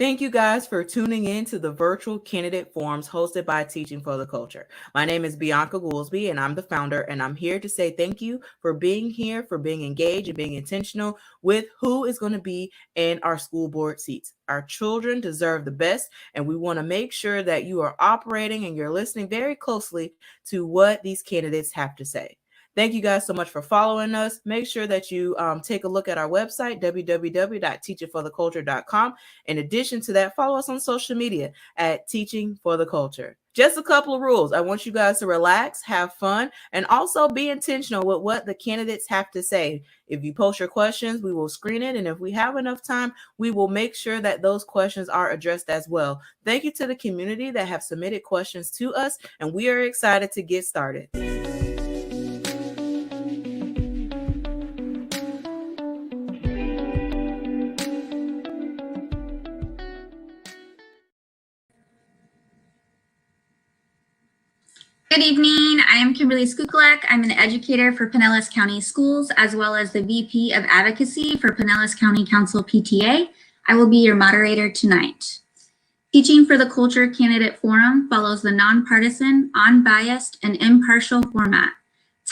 Thank you guys for tuning in to the virtual candidate forums hosted by Teaching for the Culture. My name is Bianca Goolsby, and I'm the founder, and I'm here to say thank you for being here, for being engaged and being intentional with who is going to be in our school board seats. Our children deserve the best, and we want to make sure that you are operating and you're listening very closely to what these candidates have to say. Thank you guys so much for following us. Make sure that you take a look at our website, www.teachingfortheculture.com. In addition to that, follow us on social media at Teaching for the Culture. Just a couple of rules. I want you guys to relax, have fun, and also be intentional with what the candidates have to say. If you post your questions, we will screen it. And if we have enough time, we will make sure that those questions are addressed as well. Thank you to the community that have submitted questions to us, and we are excited to get started. Good evening. I am Kimberly Skukulak. I'm an educator for Pinellas County Schools, as well as the VP of Advocacy for Pinellas County Council PTA. I will be your moderator tonight. Teaching for the Culture Candidate Forum follows the nonpartisan, unbiased, and impartial format.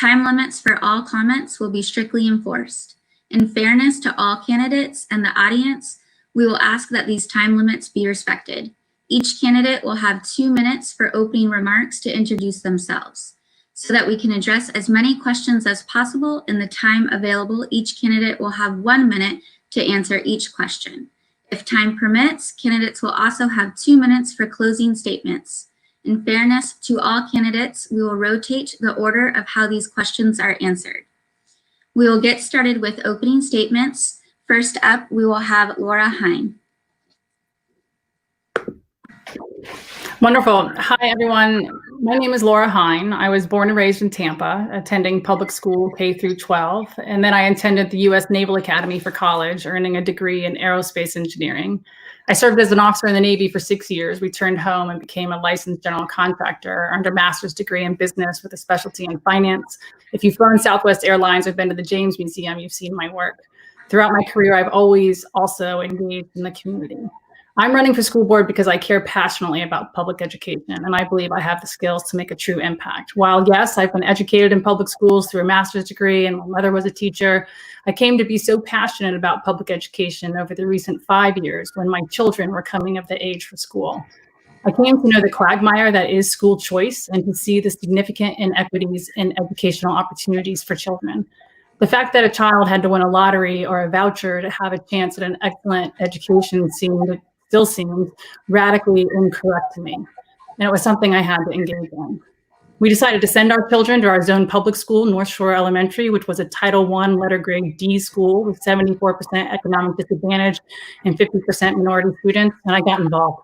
Time limits for all comments will be strictly enforced. In fairness to all candidates and the audience, we will ask that these time limits be respected. Each candidate will have 2 minutes for opening remarks to introduce themselves. So that we can address as many questions as possible in the time available, each candidate will have 1 minute to answer each question. If time permits, candidates will also have 2 minutes for closing statements. In fairness to all candidates, we will rotate the order of how these questions are answered. We will get started with opening statements. First up, we will have Laura Hine. Wonderful. Hi, everyone. My name is Laura Hine. I was born and raised in Tampa, attending public school K through 12, and then I attended the U.S. Naval Academy for college, earning a degree in aerospace engineering. I served as an officer in the Navy for 6 years, returned home, and became a licensed general contractor, earned a master's degree in business with a specialty in finance. If you've flown Southwest Airlines or been to the James Museum, you've seen my work. Throughout my career, I've always also engaged in the community. I'm running for school board because I care passionately about public education, and I believe I have the skills to make a true impact. While yes, I've been educated in public schools through a master's degree, and my mother was a teacher, I came to be so passionate about public education over the recent 5 years when my children were coming of the age for school. I came to know the quagmire that is school choice and to see the significant inequities in educational opportunities for children. The fact that a child had to win a lottery or a voucher to have a chance at an excellent education still seems radically incorrect to me. And it was something I had to engage in. We decided to send our children to our zone public school, North Shore Elementary, which was a Title I letter grade D school with 74% economic disadvantage and 50% minority students, and I got involved.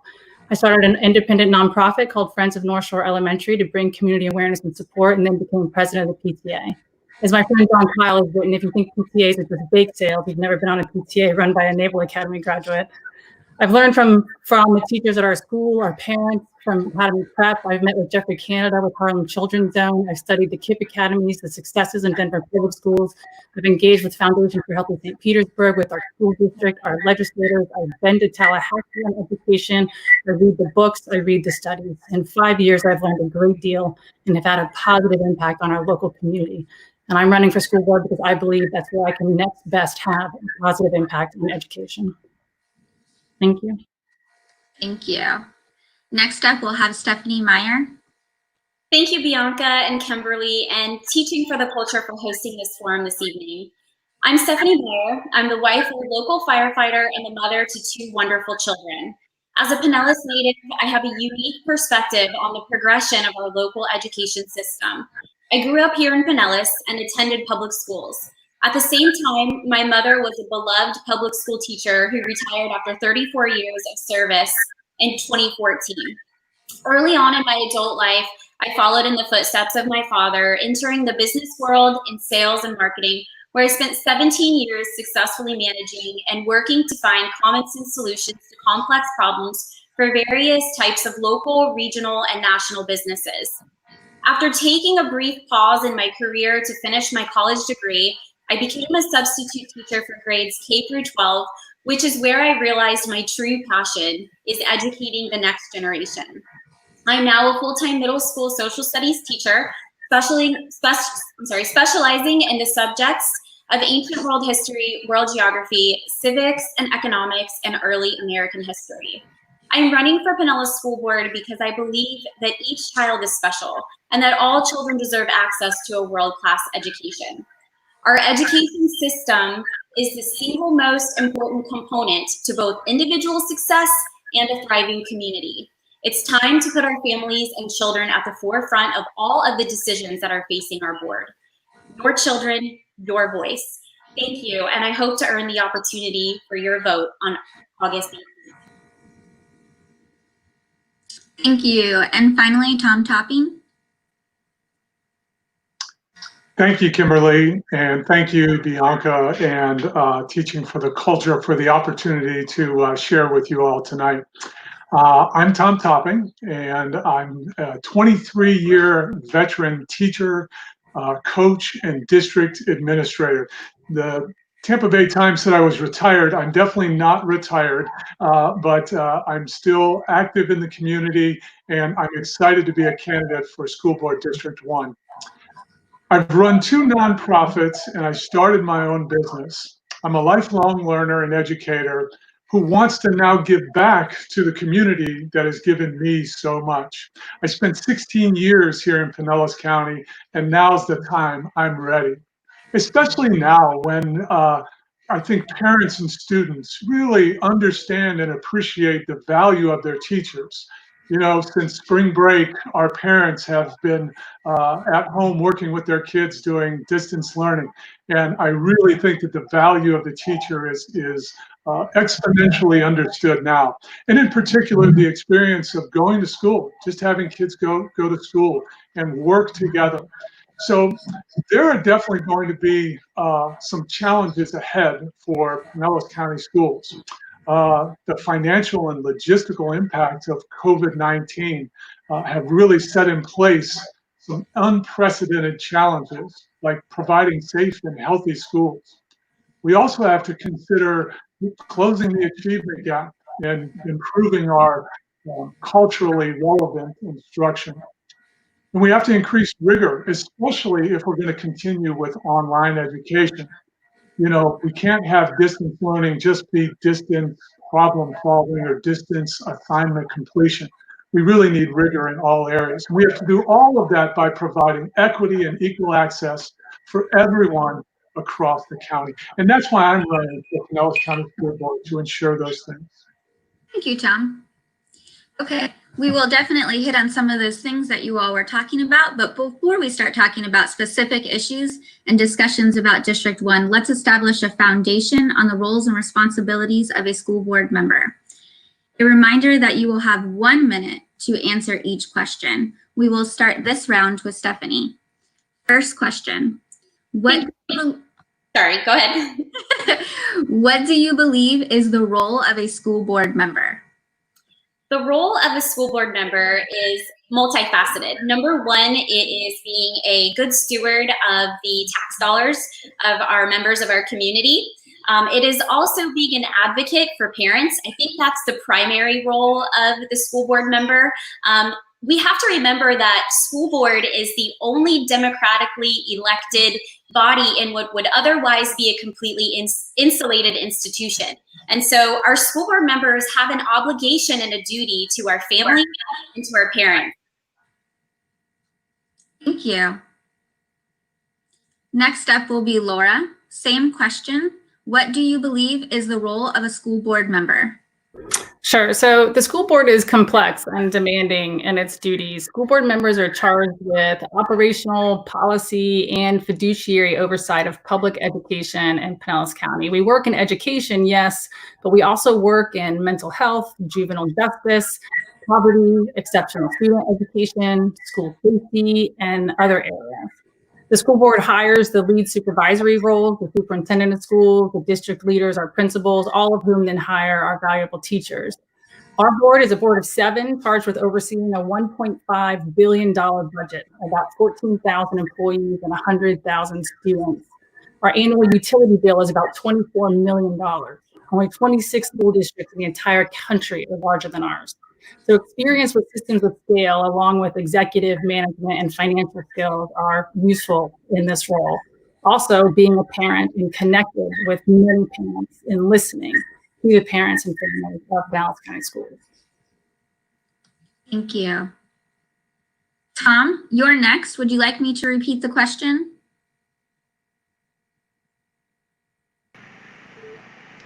I started an independent nonprofit called Friends of North Shore Elementary to bring community awareness and support, and then became president of the PTA. As my friend John Kyle has written, if you think PTAs are just bake sales, you've never been on a PTA run by a Naval Academy graduate. I've learned from the teachers at our school, our parents, from Academy Prep. I've met with Jeffrey Canada with Harlem Children's Zone. I've studied the KIPP academies, the successes in Denver public schools. I've engaged with Foundation for Healthy St. Petersburg, with our school district, our legislators. I've been to Tallahassee on education. I read the books, I read the studies. In 5 years, I've learned a great deal and have had a positive impact on our local community. And I'm running for school board because I believe that's where I can next best have a positive impact on education. Thank you. Thank you. Next up, we'll have Stephanie Meyer. Thank you, Bianca and Kimberly, and Teaching for the Culture for hosting this forum this evening. I'm Stephanie Meyer. I'm the wife of a local firefighter and the mother to 2 wonderful children. As a Pinellas native, I have a unique perspective on the progression of our local education system. I grew up here in Pinellas and attended public schools. At the same time, my mother was a beloved public school teacher who retired after 34 years of service in 2014. Early on in my adult life, I followed in the footsteps of my father, entering the business world in sales and marketing, where I spent 17 years successfully managing and working to find common sense solutions to complex problems for various types of local, regional, and national businesses. After taking a brief pause in my career to finish my college degree, I became a substitute teacher for grades K through 12, which is where I realized my true passion is educating the next generation. I'm now a full-time middle school social studies teacher, specializing in the subjects of ancient world history, world geography, civics and economics, and early American history. I'm running for Pinellas School Board because I believe that each child is special and that all children deserve access to a world-class education. Our education system is the single most important component to both individual success and a thriving community. It's time to put our families and children at the forefront of all of the decisions that are facing our board. Your children, your voice. Thank you, and I hope to earn the opportunity for your vote on August 18th. Thank you. And finally, Tom Topping. Thank you, Kimberly, and thank you, Bianca, and Teaching for the Culture for the opportunity to share with you all tonight. I'm Tom Topping, and I'm a 23-year veteran teacher, coach, and district administrator. The Tampa Bay Times said I was retired. I'm definitely not retired, but I'm still active in the community, and I'm excited to be a candidate for School Board District 1. I've run 2 nonprofits, and I started my own business. I'm a lifelong learner and educator who wants to now give back to the community that has given me so much. I spent 16 years here in Pinellas County, and now's the time. I'm ready. Especially now when I think parents and students really understand and appreciate the value of their teachers. You know, since spring break, our parents have been at home working with their kids doing distance learning. And I really think that the value of the teacher is exponentially understood now. And in particular, the experience of going to school, just having kids go to school and work together. So there are definitely going to be some challenges ahead for Pinellas County schools. The financial and logistical impacts of COVID-19 have really set in place some unprecedented challenges, like providing safe and healthy schools. We also have to consider closing the achievement gap and improving our culturally relevant instruction. And we have to increase rigor, especially if we're going to continue with online education. You know, we can't have distance learning just be distance problem solving or distance assignment completion. We really need rigor in all areas. We have to do all of that by providing equity and equal access for everyone across the county. And that's why I'm running for Pinellas County School Board, to ensure those things. Thank you, Tom. Okay, we will definitely hit on some of those things that you all were talking about, but before we start talking about specific issues and discussions about District 1, let's establish a foundation on the roles and responsibilities of a school board member. A reminder that you will have 1 minute to answer each question. We will start this round with Stephanie. First question. Sorry, go ahead. What do you believe is the role of a school board member? The role of a school board member is multifaceted. Number one, it is being a good steward of the tax dollars of our members of our community. It is also being an advocate for parents. I think that's the primary role of the school board member. We have to remember that school board is the only democratically elected body in what would otherwise be a completely insulated institution. And so our school board members have an obligation and a duty to our family and to our parents. Thank you. Next up will be Laura. Same question. What do you believe is the role of a school board member? Sure. So the school board is complex and demanding in its duties. School board members are charged with operational, policy, and fiduciary oversight of public education in Pinellas County. We work in education, yes, but we also work in mental health, juvenile justice, poverty, exceptional student education, school safety, and other areas. The school board hires the lead supervisory roles, the superintendent of schools, the district leaders, our principals, all of whom then hire our valuable teachers. Our board is a board of 7 charged with overseeing a $1.5 billion budget, about 14,000 employees and 100,000 students. Our annual utility bill is about $24 million. Only 26 school districts in the entire country are larger than ours. So experience with systems of scale, along with executive management and financial skills, are useful in this role. Also, being a parent and connected with many parents and listening to the parents and families of Pinellas County Schools. Thank you. Tom, you're next. Would you like me to repeat the question?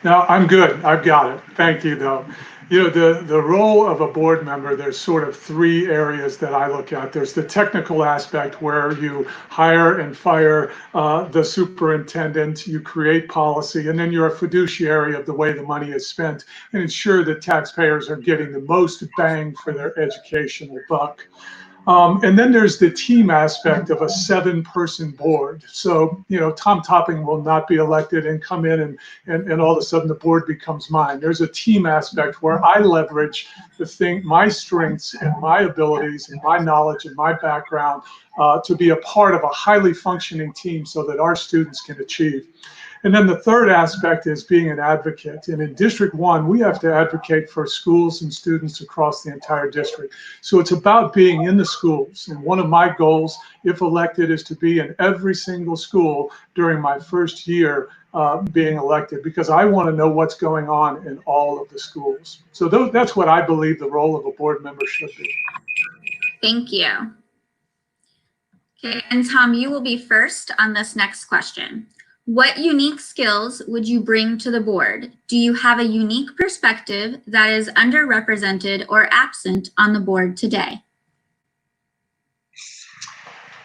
No, I'm good. I've got it. Thank you, though. You know, the role of a board member, there's sort of three areas that I look at. There's the technical aspect where you hire and fire the superintendent, you create policy, and then you're a fiduciary of the way the money is spent and ensure that taxpayers are getting the most bang for their educational buck. And then there's the team aspect of a 7-person board. So, you know, Tom Topping will not be elected and come in and all of a sudden the board becomes mine. There's a team aspect where I leverage my strengths and my abilities and my knowledge and my background to be a part of a highly functioning team so that our students can achieve. And then the third aspect is being an advocate. And in District 1, we have to advocate for schools and students across the entire district. So it's about being in the schools. And one of my goals, if elected, is to be in every single school during my first year being elected, because I want to know what's going on in all of the schools. So that's what I believe the role of a board member should be. Thank you. Okay, and Tom, you will be first on this next question. What unique skills would you bring to the board? Do you have a unique perspective that is underrepresented or absent on the board today?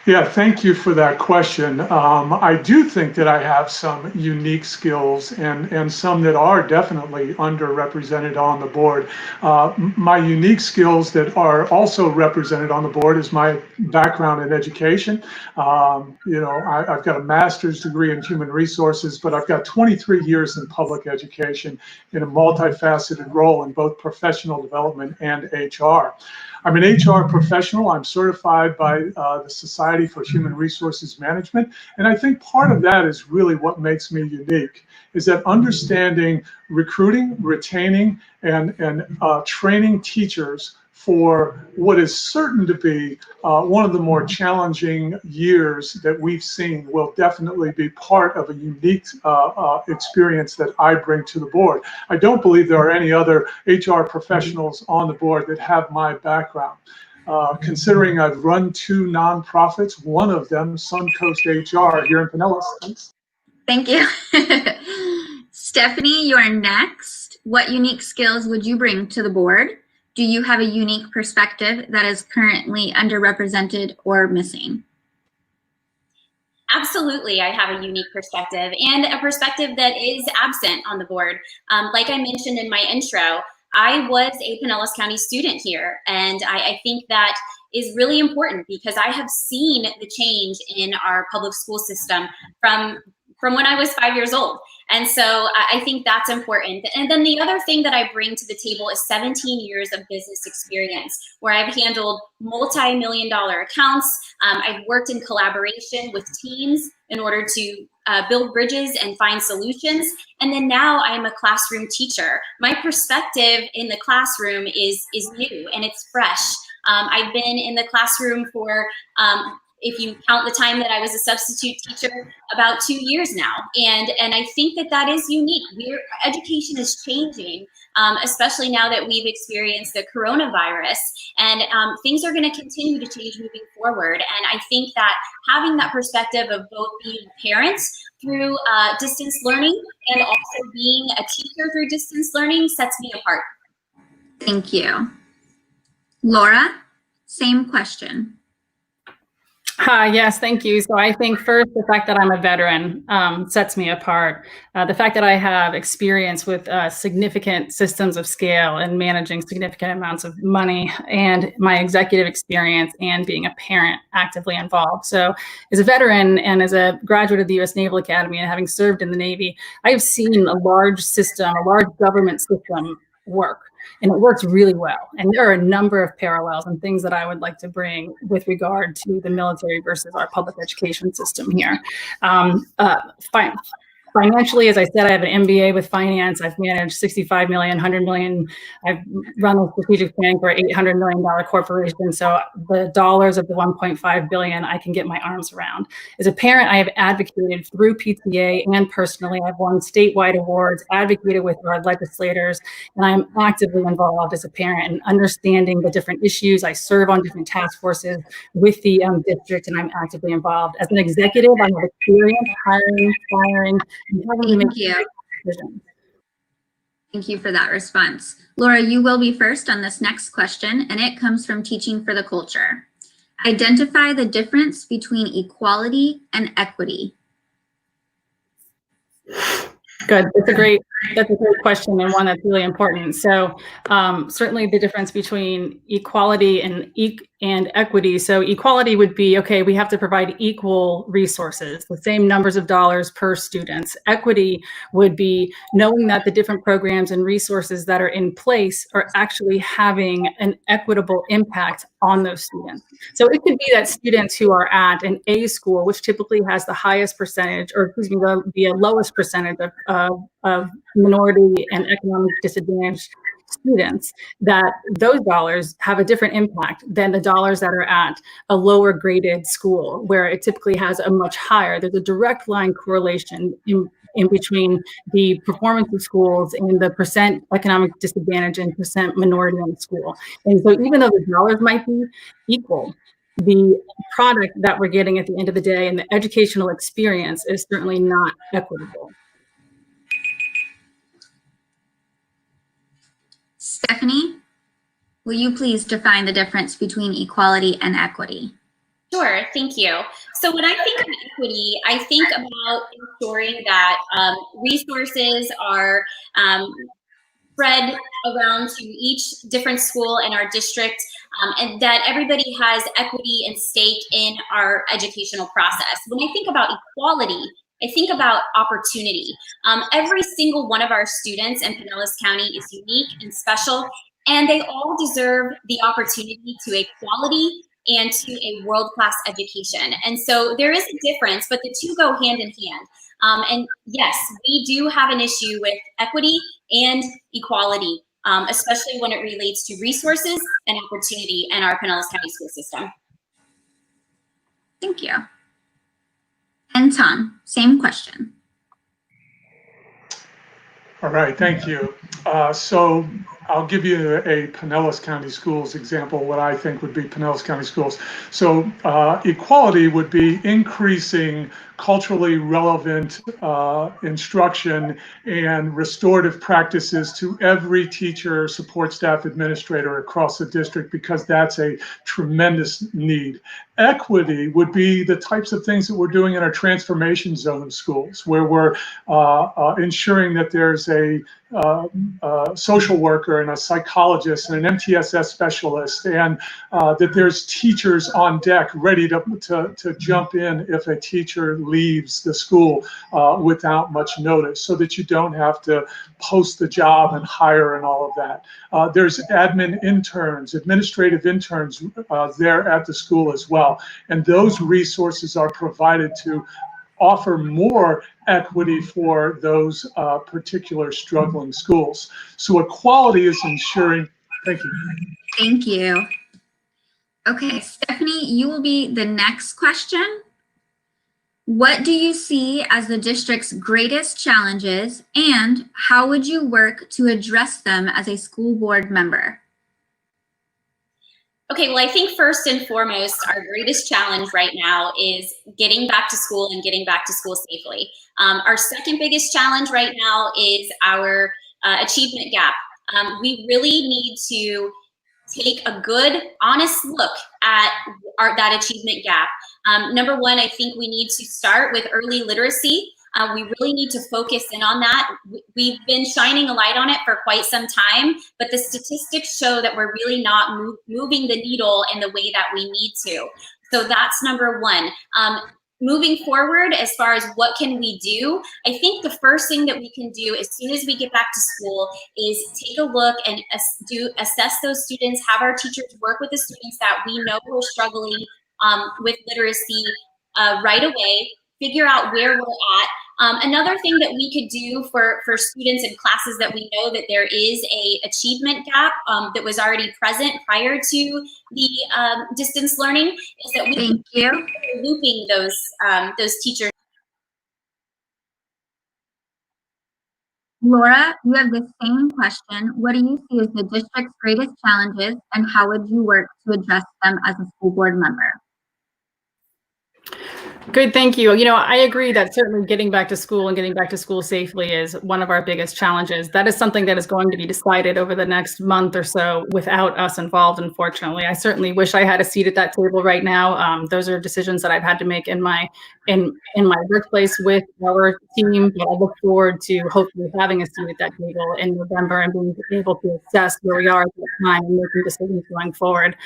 Yeah, thank you for that question. I do think that I have some unique skills and some that are definitely underrepresented on the board. My unique skills that are also represented on the board is my background in education. You know, I've got a master's degree in human resources, but I've got 23 years in public education in a multifaceted role in both professional development and HR. I'm an HR professional. I'm certified by the Society for Human Resources Management. And I think part of that is really what makes me unique, is that understanding recruiting, retaining, and training teachers for what is certain to be one of the more challenging years that we've seen will definitely be part of a unique experience that I bring to the board. I don't believe there are any other HR professionals on the board that have my background. Considering I've run 2 nonprofits, one of them, Suncoast HR here in Pinellas. Thanks. Thank you. Stephanie, you're next. What unique skills would you bring to the board? Do you have a unique perspective that is currently underrepresented or missing? Absolutely, I have a unique perspective and a perspective that is absent on the board. Like I mentioned in my intro, I was a Pinellas County student here, and I think that is really important because I have seen the change in our public school system from when I was 5 years old. And so I think that's important. And then the other thing that I bring to the table is 17 years of business experience, where I've handled multi-million-dollar accounts. I've worked in collaboration with teams in order to build bridges and find solutions. And then now I'm a classroom teacher. My perspective in the classroom is new and it's fresh. I've been in the classroom for if you count the time that I was a substitute teacher, about 2 years now. And I think that that is unique. Education is changing, especially now that we've experienced the coronavirus. And things are going to continue to change moving forward. And I think that having that perspective of both being a parent through distance learning and also being a teacher through distance learning sets me apart. Thank you. Laura, same question. Hi, yes, thank you. So I think first, the fact that I'm a veteran sets me apart. The fact that I have experience with significant systems of scale and managing significant amounts of money, and my executive experience and being a parent actively involved. So as a veteran and as a graduate of the U.S. Naval Academy and having served in the Navy, I have seen a large system, a large government system work. And it works really well. And there are a number of parallels and things that I would like to bring with regard to the military versus our public education system here. Financially, as I said, I have an MBA with finance. I've managed 65 million, 100 million. I've run a strategic plan for $800 million corporation. So the dollars of the 1.5 billion, I can get my arms around. As a parent, I have advocated through PTA and personally. I've won statewide awards, advocated with our legislators, and I'm actively involved as a parent in understanding the different issues. I serve on different task forces with the district, and I'm actively involved. As an executive, I have experience hiring, firing, and having to make decisions. Thank you for that response. Laura, you will be first on this next question, and it comes from Teaching for the Culture. Identify the difference between equality and equity. Good. That's a great question, and one that's really important. So certainly the difference between equality and equity. So equality would be, okay, we have to provide equal resources, the same numbers of dollars per students. Equity would be knowing that the different programs and resources that are in place are actually having an equitable impact on those students. So it could be that students who are at an A school, which typically has the highest percentage, or excuse me, the lowest percentage of minority and economic disadvantaged students, that those dollars have a different impact than the dollars that are at a lower graded school, where it typically has a much higher. There's a direct line correlation in between the performance of schools and the percent economic disadvantage and percent minority in the school. And so even though the dollars might be equal, the product that we're getting at the end of the day and the educational experience is certainly not equitable. Stephanie, will you please define the difference between equality and equity? Sure, thank you. So when I think of equity, I think about ensuring that resources are spread around to each different school in our district, and that everybody has equity and stake in our educational process. When I think about equality, I think about opportunity. Every single one of our students in Pinellas County is unique and special, and they all deserve the opportunity to a quality and to a world-class education. And so there is a difference, but the two go hand in hand. And yes, we do have an issue with equity and equality, especially when it relates to resources and opportunity in our Pinellas County school system. Thank you. And Tom, same question. All right, thank you. So I'll give you a Pinellas County Schools example, what I think would be Pinellas County Schools. So equality would be increasing culturally relevant instruction and restorative practices to every teacher, support staff, administrator across the district, because that's a tremendous need. Equity would be the types of things that we're doing in our transformation zone schools, where we're ensuring that there's a social worker and a psychologist and an MTSS specialist, and that there's teachers on deck ready to jump in if a teacher leaves the school without much notice, so that you don't have to post the job and hire and all of that. There's admin interns, administrative interns there at the school as well. And those resources are provided to offer more equity for those particular struggling schools. So equality is ensuring, thank you. Thank you. Okay, Stephanie, you will be the next question. What do you see as the district's greatest challenges, and how would you work to address them as a school board member? Okay, well, I think first and foremost, our greatest challenge right now is getting back to school and getting back to school safely. Our second biggest challenge right now is our achievement gap. We really need to take a good, honest look at that achievement gap. Number one, I think we need to start with early literacy. We really need to focus in on that. We've been shining a light on it for quite some time, but the statistics show that we're really not moving the needle in the way that we need to. So that's number one. Moving forward, as far as what can we do, I think the first thing that we can do as soon as we get back to school is take a look and assess those students, have our teachers work with the students that we know are struggling with literacy right away, figure out where we're at, Another thing that we could do for students in classes that we know that there is a achievement gap that was already present prior to the distance learning is that we Thank you. are looping those teachers. Laura, you have the same question. What do you see as the district's greatest challenges, and how would you work to address them as a school board member? Good, thank you. You know, I agree that certainly getting back to school and getting back to school safely is one of our biggest challenges. That is something that is going to be decided over the next month or so without us involved, unfortunately. I certainly wish I had a seat at that table right now. Those are decisions that I've had to make in my workplace with our team, but I look forward to hopefully having a seat at that table in November and being able to assess where we are at that time and making decisions going forward.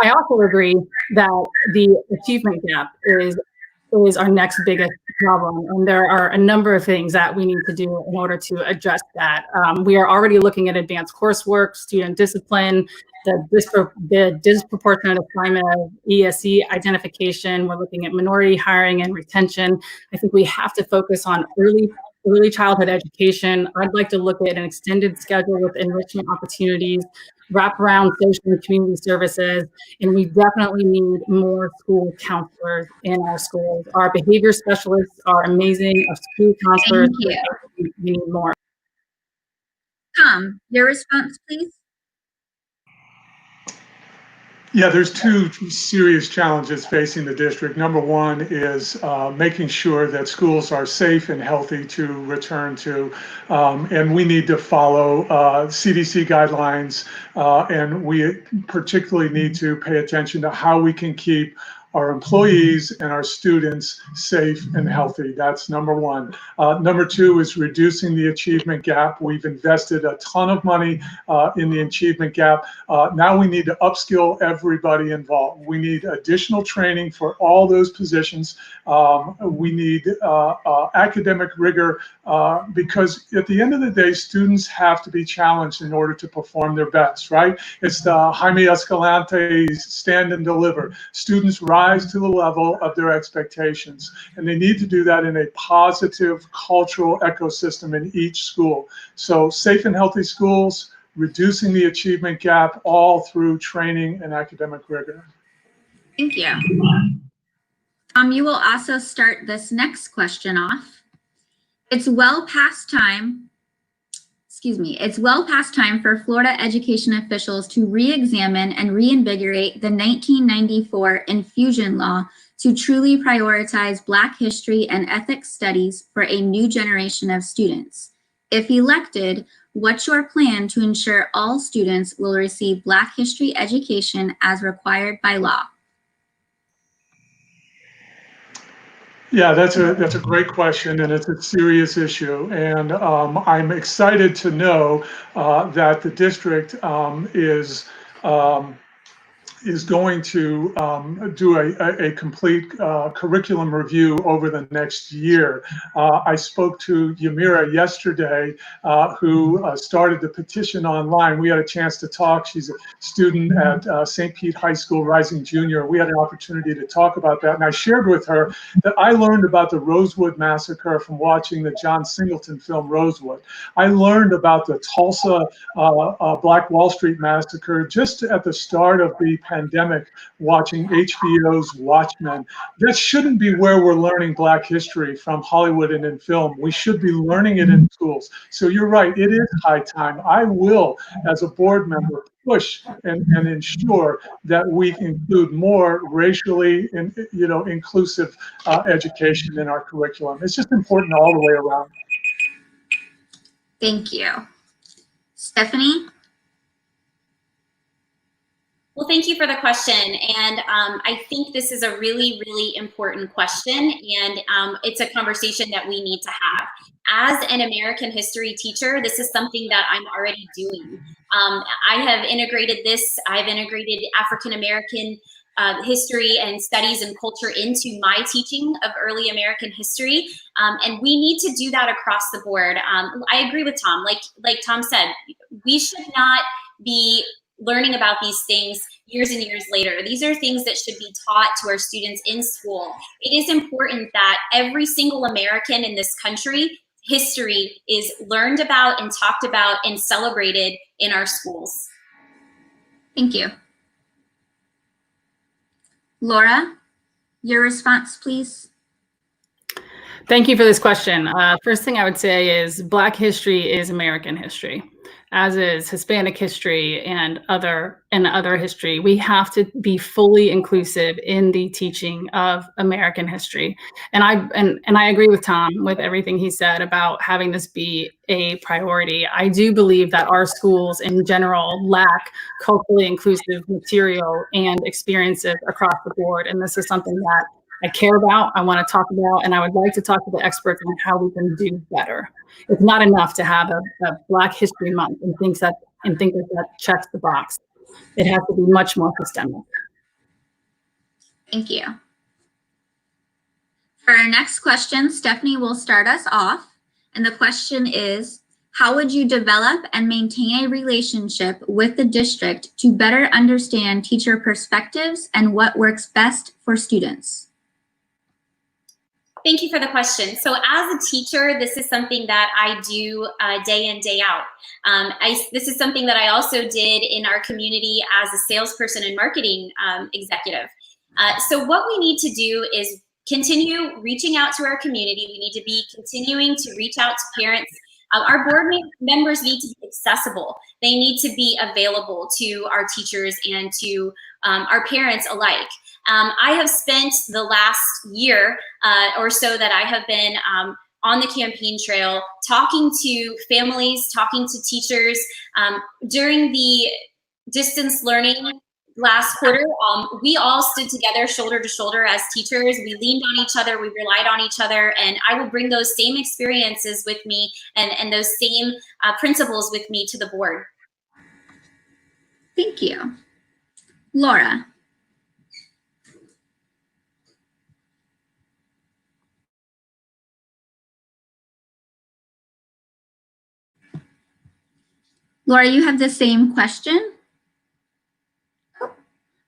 I also agree that the achievement gap is our next biggest problem. And there are a number of things that we need to do in order to address that. We are already looking at advanced coursework, student discipline, the disproportionate assignment of ESE identification. We're looking at minority hiring and retention. I think we have to focus on early childhood education. I'd like to look at an extended schedule with enrichment opportunities, wraparound social and community services, and we definitely need more school counselors in our schools. Our behavior specialists are amazing. Our school counselors, we need more. Tom, your response, please. Yeah, there's two serious challenges facing the district. Number one is making sure that schools are safe and healthy to return to, and we need to follow CDC guidelines, and we particularly need to pay attention to how we can keep our employees and our students safe and healthy. That's number one. Number two is reducing the achievement gap. We've invested a ton of money in the achievement gap. Now we need to upskill everybody involved. We need additional training for all those positions. We need academic rigor because at the end of the day, students have to be challenged in order to perform their best, right? It's the Jaime Escalante's stand and deliver. Students rise to the level of their expectations, and they need to do that in a positive cultural ecosystem in each school. So safe and healthy schools, reducing the achievement gap, all through training and academic rigor. Thank you. You will also start this next question off. It's well past time for Florida education officials to re-examine and reinvigorate the 1994 infusion law to truly prioritize Black history and ethics studies for a new generation of students. If elected, what's your plan to ensure all students will receive Black history education as required by law? Yeah, that's a great question, and it's a serious issue. And I'm excited to know that the district is going to do a complete curriculum review over the next year. I spoke to Yamira yesterday, who started the petition online. We had a chance to talk. She's a student at St. Pete High School, Rising Junior. We had an opportunity to talk about that, and I shared with her that I learned about the Rosewood Massacre from watching the John Singleton film Rosewood. I learned about the Tulsa Black Wall Street Massacre just at the start of the pandemic, watching HBO's Watchmen. That shouldn't be where we're learning Black history from Hollywood and in film. We should be learning it in schools. So you're right, it is high time. I will, as a board member, push and ensure that we include more racially inclusive education in our curriculum. It's just important all the way around. Thank you. Stephanie? Well, thank you for the question. And I think this is a really, really important question. And it's a conversation that we need to have. As an American history teacher, this is something that I'm already doing. I have integrated this. I've integrated African-American history and studies and culture into my teaching of early American history. And we need to do that across the board. I agree with Tom. Like Tom said, we should not be learning about these things, years and years later. These are things that should be taught to our students in school. It is important that every single American in this country, history is learned about and talked about and celebrated in our schools. Thank you. Laura, your response, please. Thank you for this question. First thing I would say is Black history is American history, as is Hispanic history and other history. We have to be fully inclusive in the teaching of American history. And I agree with Tom with everything he said about having this be a priority. I do believe that our schools in general lack culturally inclusive material and experiences across the board. And this is something that I care about, I want to talk about, and I would like to talk to the experts on how we can do better. It's not enough to have a Black History Month and think that checks the box. It has to be much more systemic. Thank you. For our next question, Stephanie will start us off. And the question is, how would you develop and maintain a relationship with the district to better understand teacher perspectives and what works best for students? Thank you for the question. So as a teacher, this is something that I do day in, day out. This is something that I also did in our community as a salesperson and marketing executive. So what we need to do is continue reaching out to our community. We need to be continuing to reach out to parents. Our board members need to be accessible. They need to be available to our teachers and to our parents alike. I have spent the last year or so that I have been on the campaign trail talking to families, talking to teachers. During the distance learning last quarter, we all stood together shoulder to shoulder as teachers. We leaned on each other, we relied on each other, and I will bring those same experiences with me and those same principles with me to the board. Thank you. Laura. Laura, you have the same question?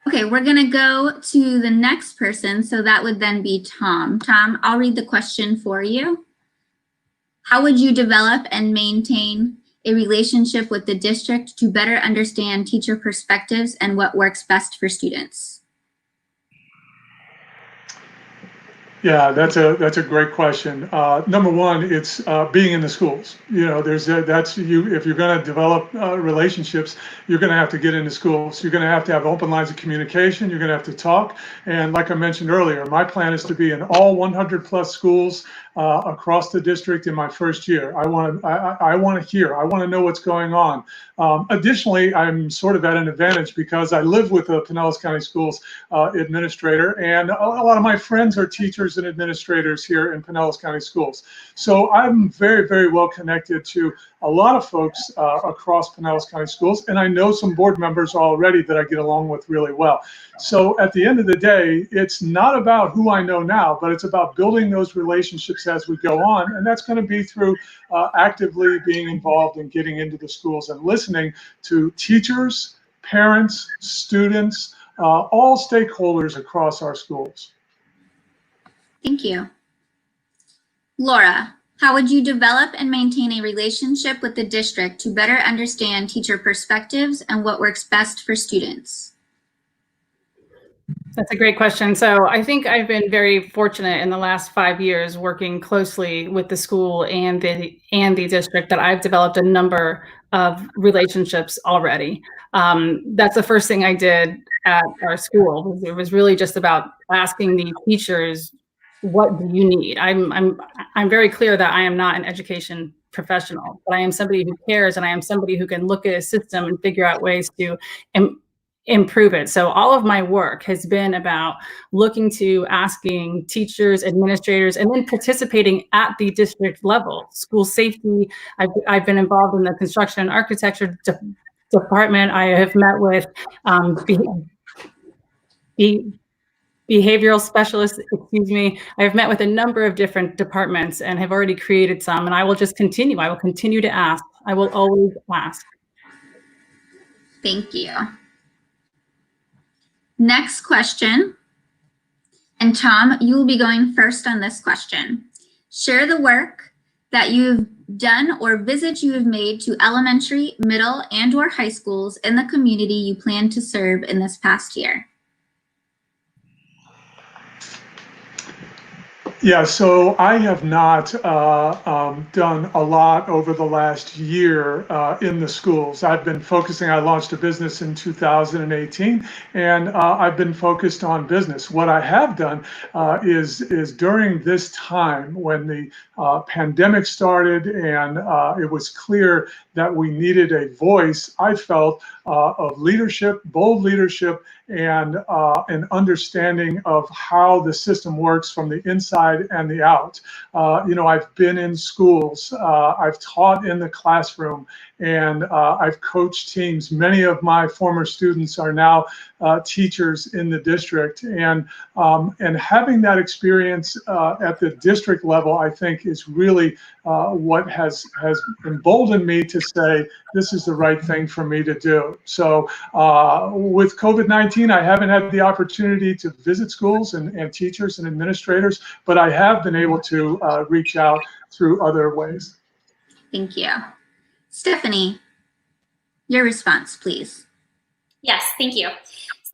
Okay, we're gonna go to the next person, so that would then be Tom. Tom, I'll read the question for you. How would you develop and maintain a relationship with the district to better understand teacher perspectives and what works best for students? Yeah, that's a great question. Number one, it's being in the schools. You know, if you're going to develop relationships, you're going to have to get into schools. You're going to have open lines of communication. You're going to have to talk. And like I mentioned earlier, my plan is to be in all 100 plus schools across the district in my first year. I want to hear. I want to know what's going on. Additionally, I'm sort of at an advantage because I live with the Pinellas County Schools administrator, and a lot of my friends are teachers and administrators here in Pinellas County Schools. So I'm very, very well connected to a lot of folks across Pinellas County Schools, and I know some board members already that I get along with really well. So at the end of the day, it's not about who I know now, but it's about building those relationships as we go on, and that's going to be through actively being involved and getting into the schools and listening to teachers, parents, students, all stakeholders across our schools. Thank you. Laura, how would you develop and maintain a relationship with the district to better understand teacher perspectives and what works best for students? That's a great question. So I think I've been very fortunate in the last 5 years working closely with the school and the district that I've developed a number of relationships already. That's the first thing I did at our school. It was really just about asking the teachers, what do you need? I'm very clear that I am not an education professional, but I am somebody who cares, and I am somebody who can look at a system and figure out ways to improve it. So all of my work has been about looking to asking teachers, administrators, and then participating at the district level. School safety, I've been involved in the construction and architecture department. I have met with behavioral specialists, I have met with a number of different departments and have already created some, and I will just continue. I will continue to ask. I will always ask. Thank you. Next question. And Tom, you will be going first on this question. Share the work that you've done or visits you have made to elementary, middle, and or high schools in the community you plan to serve in this past year. Yeah, so I have not done a lot over the last year in the schools. I've been focusing, I launched a business in 2018, and I've been focused on business. What I have done is during this time when the pandemic started and it was clear that we needed a voice, I felt of leadership, bold leadership, and an understanding of how the system works from the inside and the out. I've been in schools, I've taught in the classroom, and I've coached teams. Many of my former students are now teachers in the district, and having that experience at the district level, I think, is really what has emboldened me to say this is the right thing for me to do. So with COVID-19, I haven't had the opportunity to visit schools and teachers and administrators, but I have been able to reach out through other ways. Thank you. Stephanie, your response, please. Yes, thank you.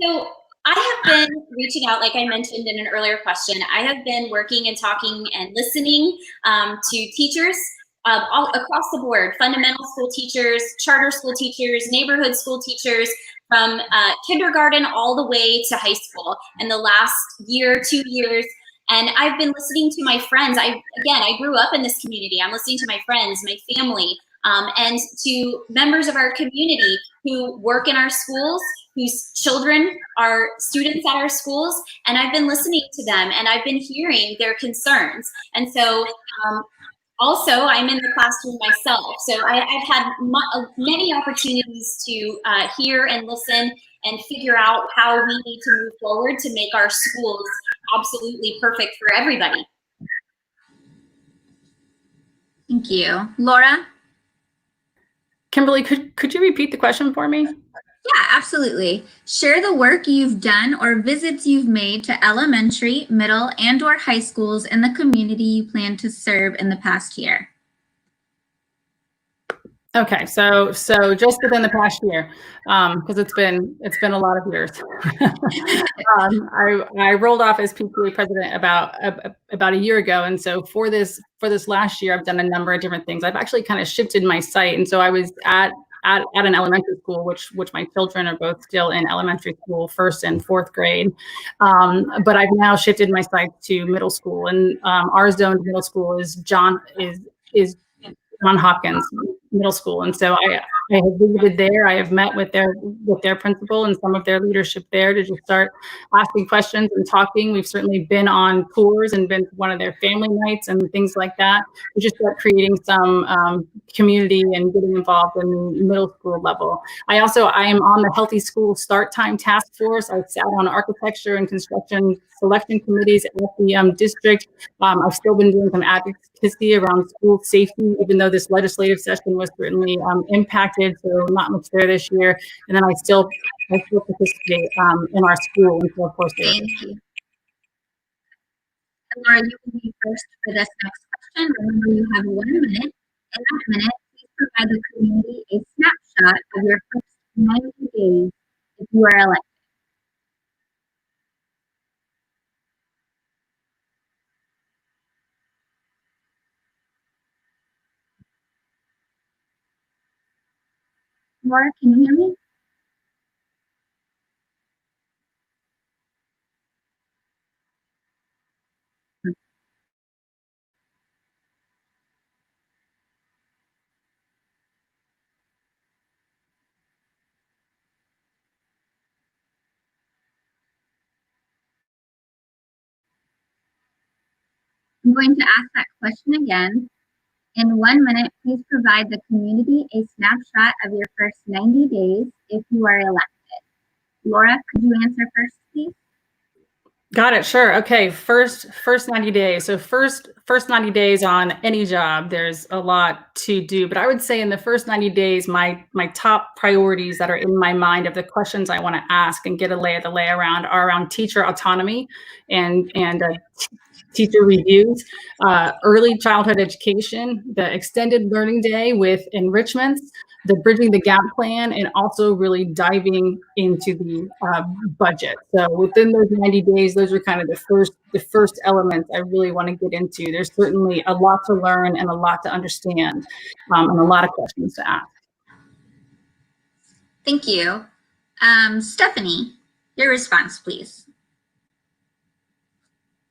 So I have been reaching out, like I mentioned in an earlier question. I have been working and talking and listening to teachers all across the board, fundamental school teachers, charter school teachers, neighborhood school teachers, from kindergarten all the way to high school in the last year, 2 years. And I've been listening to my friends. I grew up in this community. I'm listening to my friends, my family, and to members of our community who work in our schools, whose children are students at our schools. And I've been listening to them and I've been hearing their concerns. And so also, I'm in the classroom myself. So I've had many opportunities to hear and listen and figure out how we need to move forward to make our schools absolutely perfect for everybody. Thank you. Laura? Kimberly, could you repeat the question for me? Yeah, absolutely. Share the work you've done or visits you've made to elementary, middle, and or high schools in the community you plan to serve in the past year. Okay, so just within the past year, because it's been a lot of years. I rolled off as PTA president about a year ago, and so for this last year, I've done a number of different things. I've actually kind of shifted my site, and so I was at an elementary school, which my children are both still in elementary school, 1st and 4th grade. But I've now shifted my site to middle school, and our zoned middle school is John Hopkins Middle School. And so I have visited there. I have met with their principal and some of their leadership there to just start asking questions and talking. We've certainly been on tours and been to one of their family nights and things like that. We just start creating some community and getting involved in the middle school level. I am on the Healthy School Start Time Task Force. I sat on architecture and construction selection committees at the district. I've still been doing some advocacy around school safety, even though this legislative session was certainly impacted, so not much there this year. And then I still participate in our school. And so, of course, thank you. Laura, you will be first for this next question. Remember, you have 1 minute. In that minute, please provide the community a snapshot of your first 90 days if you are elected. Laura, can you hear me? I'm going to ask that question again. In 1 minute, please provide the community a snapshot of your first 90 days if you are elected. Laura, could you answer first, please? Got it. Sure. Okay. First 90 days. So first first 90 days on any job, there's a lot to do. But I would say in the first 90 days, my top priorities that are in my mind of the questions I want to ask and get a lay of the lay around are around teacher autonomy and teacher reviews, early childhood education, the extended learning day with enrichments, the Bridging the Gap plan, and also really diving into the budget. So within those 90 days, those are kind of the first elements I really want to get into. There's certainly a lot to learn and a lot to understand, and a lot of questions to ask. Thank you. Stephanie, your response, please.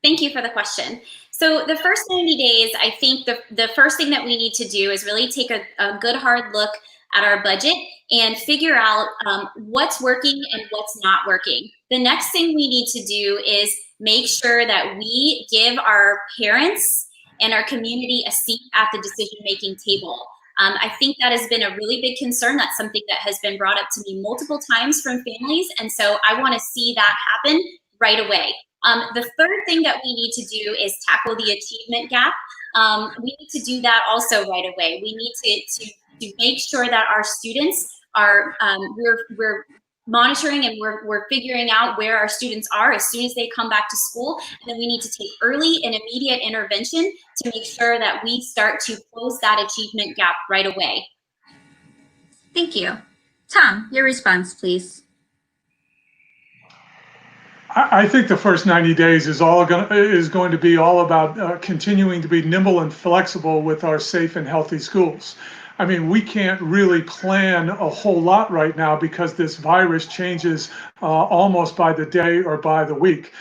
Thank you for the question. So the first 90 days, I think the first thing that we need to do is really take a good hard look at our budget and figure out what's working and what's not working. The next thing we need to do is make sure that we give our parents and our community a seat at the decision-making table. I think that has been a really big concern. That's something that has been brought up to me multiple times from families. And so I want to see that happen right away. The third thing that we need to do is tackle the achievement gap. We need to do that also right away. We need to make sure that our students are, we're monitoring and we're figuring out where our students are as soon as they come back to school. And then we need to take early and immediate intervention to make sure that we start to close that achievement gap right away. Thank you. Tom, your response, please. I think the first 90 days is going to be all about continuing to be nimble and flexible with our safe and healthy schools. I mean, we can't really plan a whole lot right now because this virus changes almost by the day or by the week.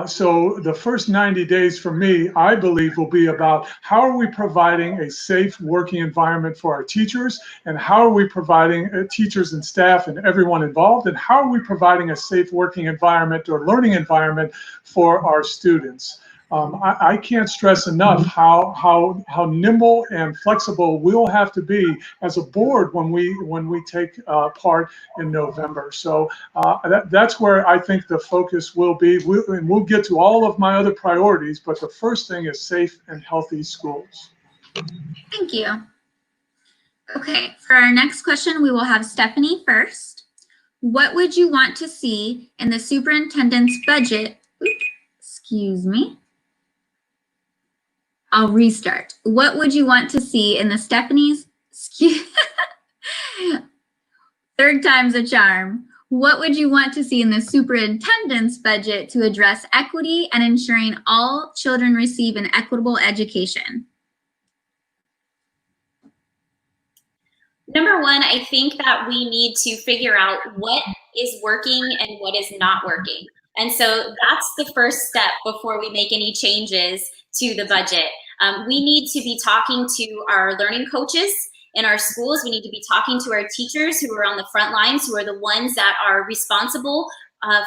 So the first 90 days for me, I believe, will be about how are we providing a safe working environment for our teachers, and how are we providing teachers and staff and everyone involved, and how are we providing a safe working environment or learning environment for our students. I can't stress enough how nimble and flexible we'll have to be as a board when we take part in November. So that's where I think the focus will be. We'll get to all of my other priorities, but the first thing is safe and healthy schools. Thank you. Okay, for our next question, we will have Stephanie first. What would you want to see in the superintendent's budget? Excuse me. I'll restart. What would you want to see in the third time's a charm. What would you want to see in the superintendent's budget to address equity and ensuring all children receive an equitable education? Number one, I think that we need to figure out what is working and what is not working. And so that's the first step before we make any changes to the budget. We need to be talking to our learning coaches in our schools. We need to be talking to our teachers who are on the front lines, who are the ones that are responsible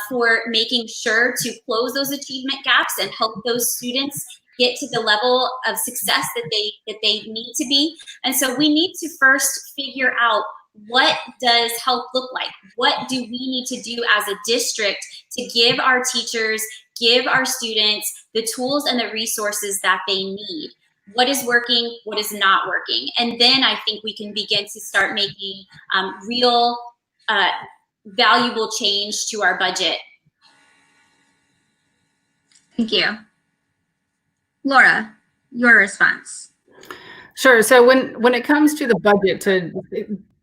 for making sure to close those achievement gaps and help those students get to the level of success that they need to be. And so we need to first figure out, what does help look like? What do we need to do as a district to give our teachers, give our students the tools and the resources that they need? What is working? What is not working? And then I think we can begin to start making real valuable change to our budget. Thank you. Laura, your response. Sure. So when it comes to the budget, to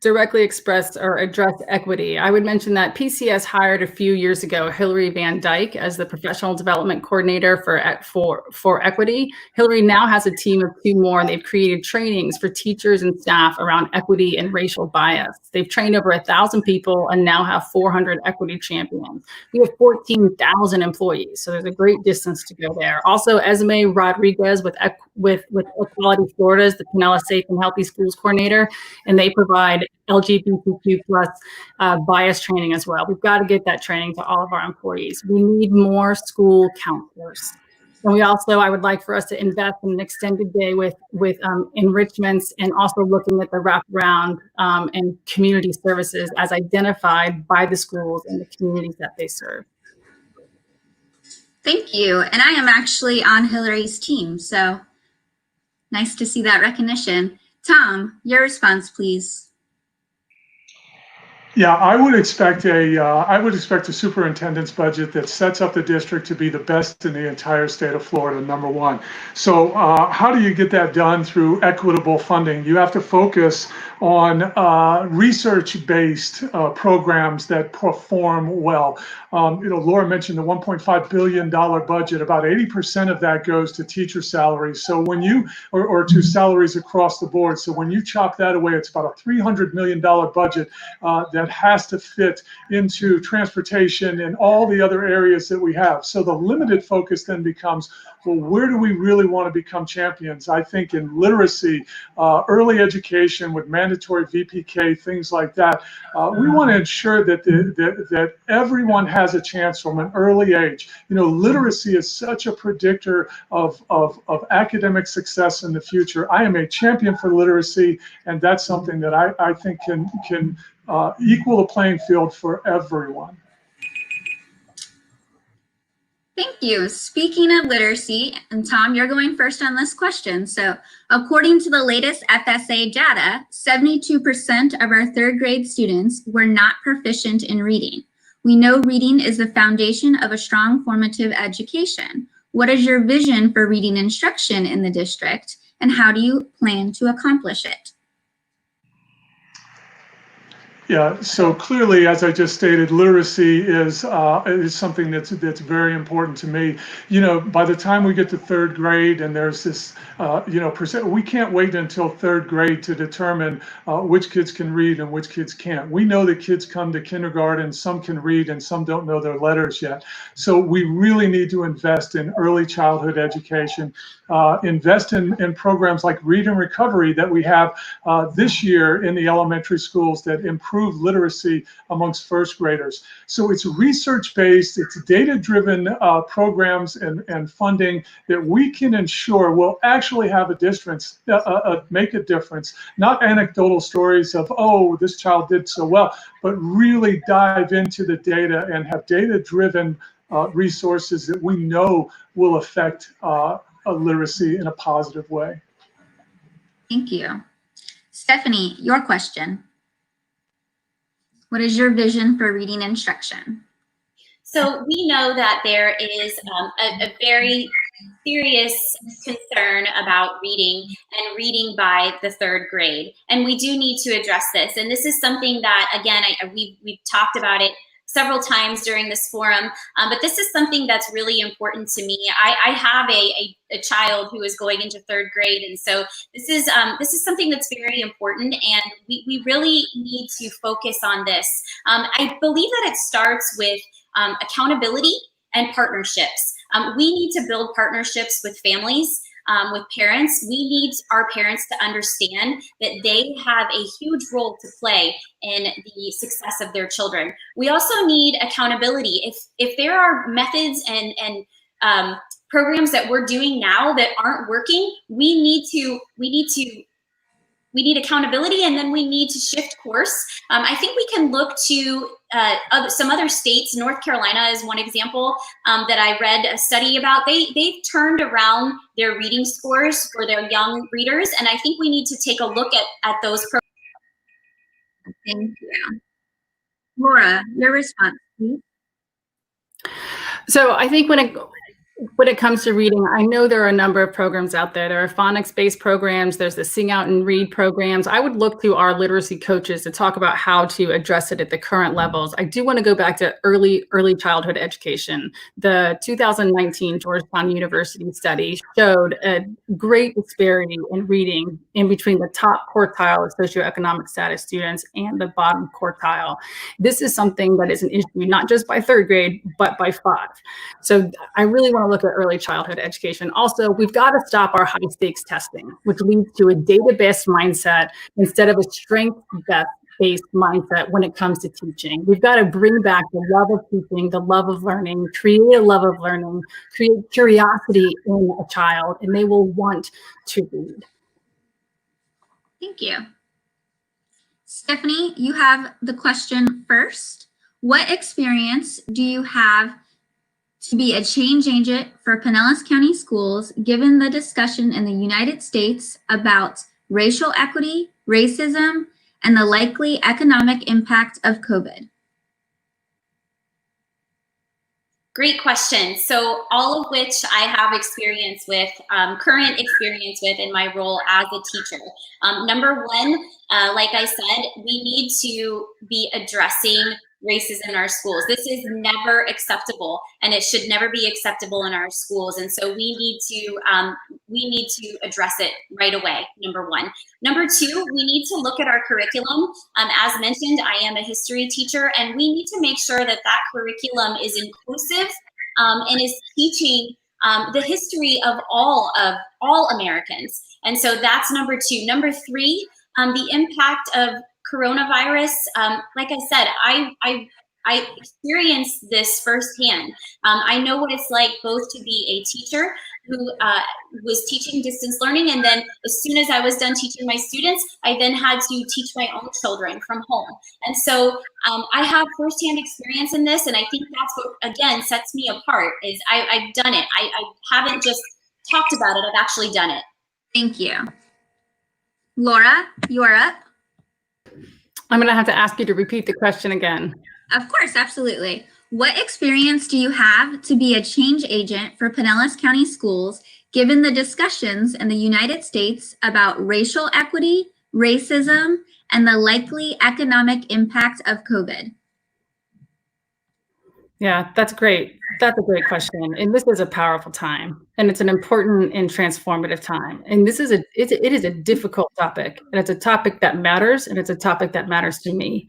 directly express or address equity, I would mention that PCS hired a few years ago Hillary Van Dyke as the professional development coordinator for equity. Hillary now has a team of 2 more, and they've created trainings for teachers and staff around equity and racial bias. They've trained over 1,000 people and now have 400 equity champions. We have 14,000 employees, so there's a great distance to go there. Also, Esme Rodriguez with Equality Florida is the Pinellas Safe and Healthy Schools coordinator, and they provide LGBTQ plus bias training as well. We've got to get that training to all of our employees. We need more school counselors. And we also, I would like for us to invest in an extended day with enrichments, and also looking at the wraparound and community services as identified by the schools and the communities that they serve. Thank you. And I am actually on Hillary's team, so Nice to see that recognition. Tom, your response, please. Yeah, I would expect a superintendent's budget that sets up the district to be the best in the entire state of Florida, number one. So how do you get that done? Through equitable funding. You have to focus on research-based programs that perform well. Laura mentioned the $1.5 billion budget. About 80% of that goes to teacher salaries. So when you, or to salaries across the board. So when you chop that away, it's about a $300 million budget that has to fit into transportation and all the other areas that we have. So the limited focus then becomes, well, where do we really want to become champions? I think in literacy, early education with mandatory VPK, things like that. We want to ensure that that everyone has a chance from an early age. Literacy is such a predictor of academic success in the future. I am a champion for literacy, and that's something that I think can equal the playing field for everyone. Thank you. Speaking of literacy, and Tom, you're going first on this question. So according to the latest FSA data, 72% of our third grade students were not proficient in reading. We know reading is the foundation of a strong formative education. What is your vision for reading instruction in the district, and how do you plan to accomplish it? Yeah, so clearly, as I just stated, literacy is something that's very important to me. By the time we get to third grade, and there's this, we can't wait until third grade to determine which kids can read and which kids can't. We know that kids come to kindergarten, some can read and some don't know their letters yet. So we really need to invest in early childhood education, invest in programs like Read and Recovery that we have this year in the elementary schools that improve literacy amongst first graders. So it's research-based, it's data-driven programs and funding that we can ensure will actually have a difference, make a difference. Not anecdotal stories of, oh, this child did so well, but really dive into the data and have data-driven resources that we know will affect literacy in a positive way. Thank you. Stephanie, your question. What is your vision for reading instruction? So we know that there is a very serious concern about reading and reading by the third grade. And we do need to address this. And this is something that, again, we've talked about it several times during this forum, but this is something that's really important to me. I have a child who is going into third grade, and so this is something that's very important, and we really need to focus on this. I believe that it starts with accountability and partnerships. We need to build partnerships with families, with parents. We need our parents to understand that they have a huge role to play in the success of their children. We also need accountability. If there are methods and programs that we're doing now that aren't working, we need accountability, and then we need to shift course. I think we can look to some other states. North Carolina is one example that I read a study about. They've turned around their reading scores for their young readers, and I think we need to take a look at those programs. Thank you. Laura, your response, please. So I think when it comes to reading, I know there are a number of programs out there. There are phonics-based programs. There's the Sing Out and Read programs. I would look to our literacy coaches to talk about how to address it at the current levels. I do want to go back to early childhood education. The 2019 Georgetown University study showed a great disparity in reading in between the top quartile of socioeconomic status students and the bottom quartile. This is something that is an issue, not just by third grade, but by 5. So I really want to look at early childhood education. Also, we've got to stop our high stakes testing, which leads to a data-based mindset instead of a strength-based mindset when it comes to teaching. We've got to bring back the love of teaching, the love of learning, create a love of learning, create curiosity in a child, and they will want to read. Thank you. Stephanie, you have the question first. What experience do you have to be a change agent for Pinellas County Schools, given the discussion in the United States about racial equity, racism, and the likely economic impact of COVID? Great question. So all of which I have experience with, current experience with in my role as a teacher. Number one, like I said, we need to be addressing racism in our schools. This is never acceptable, and it should never be acceptable in our schools. And so we need to address it right away. Number one. Number two, we need to look at our curriculum. As mentioned, I am a history teacher, and we need to make sure that that curriculum is inclusive and is teaching the history of all Americans. And so that's number two. Number three, the impact of coronavirus. Like I said, I experienced this firsthand. I know what it's like both to be a teacher who was teaching distance learning, and then as soon as I was done teaching my students, I then had to teach my own children from home. And so I have firsthand experience in this, and I think that's what, again, sets me apart, is I've done it. I haven't just talked about it, I've actually done it. Thank you. Laura, you are up. I'm going to have to ask you to repeat the question again. Of course, absolutely. What experience do you have to be a change agent for Pinellas County Schools, given the discussions in the United States about racial equity, racism, and the likely economic impact of COVID? Yeah, that's great. That's a great question. And this is a powerful time, and it's an important and transformative time. And it is a difficult topic, and it's a topic that matters, and it's a topic that matters to me.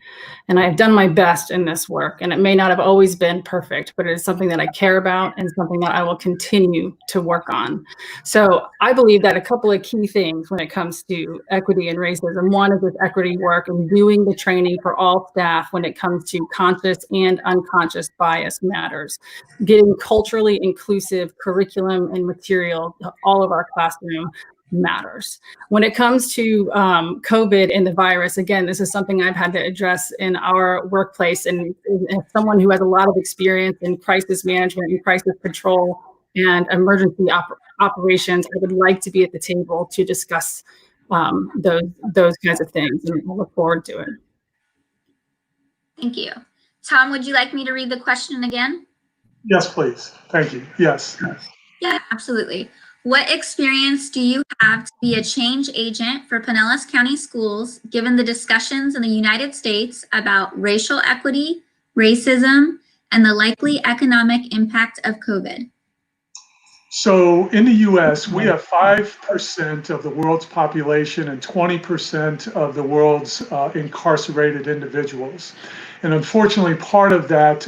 And I've done my best in this work, and it may not have always been perfect, but it is something that I care about and something that I will continue to work on. So I believe that a couple of key things when it comes to equity and racism. One is this equity work and doing the training for all staff when it comes to conscious and unconscious bias matters. Getting culturally inclusive curriculum and material to all of our classroom matters. When it comes to COVID and the virus, again, this is something I've had to address in our workplace, and as someone who has a lot of experience in crisis management and crisis control and emergency operations, I would like to be at the table to discuss those kinds of things, and I look forward to it. Thank you. Tom, would you like me to read the question again? Yes, please. Thank you. Yes. Yeah, absolutely. What experience do you have to be a change agent for Pinellas County Schools, given the discussions in the United States about racial equity, racism, and the likely economic impact of COVID? So in the US, we have 5% of the world's population and 20% of the world's incarcerated individuals. And unfortunately, part of that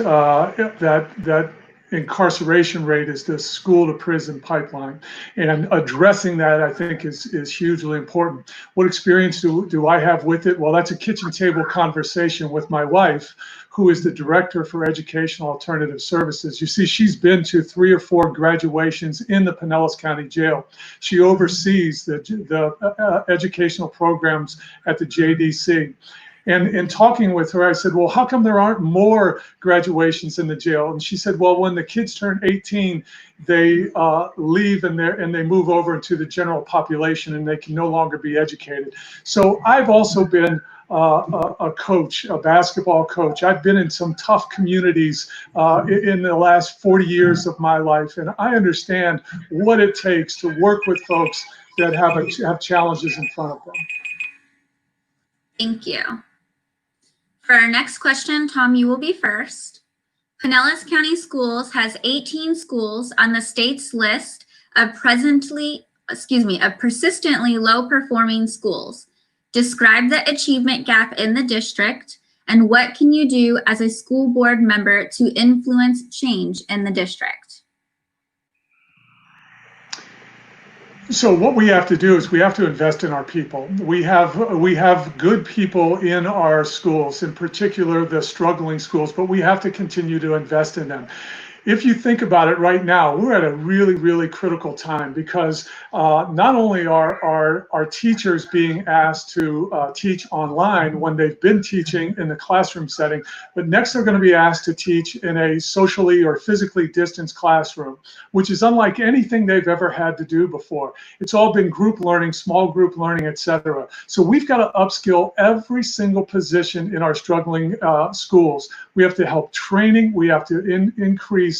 incarceration rate is the school to prison pipeline. And addressing that, I think, is hugely important. What experience do I have with it? Well, that's a kitchen table conversation with my wife, who is the director for educational alternative services. You see, she's been to 3 or 4 graduations in the Pinellas County Jail. She oversees the educational programs at the JDC. And in talking with her, I said, well, how come there aren't more graduations in the jail? And she said, well, when the kids turn 18, they leave and they move over into the general population, and they can no longer be educated. So I've also been a coach, a basketball coach. I've been in some tough communities in the last 40 years of my life, and I understand what it takes to work with folks that have challenges in front of them. Thank you. For our next question, Tom, you will be first. Pinellas County Schools has 18 schools on the state's list of persistently low performing schools. Describe the achievement gap in the district, and what can you do as a school board member to influence change in the district? So what we have to do is we have to invest in our people. We have good people in our schools, in particular the struggling schools, but we have to continue to invest in them. if you think about it right now, we're at a really, really critical time because not only are our teachers being asked to teach online when they've been teaching in the classroom setting, but next they're going to be asked to teach in a socially or physically distanced classroom, which is unlike anything they've ever had to do before. It's all been group learning, small group learning, etc. So we've got to upskill every single position in our struggling schools. We have to help training. We have to increase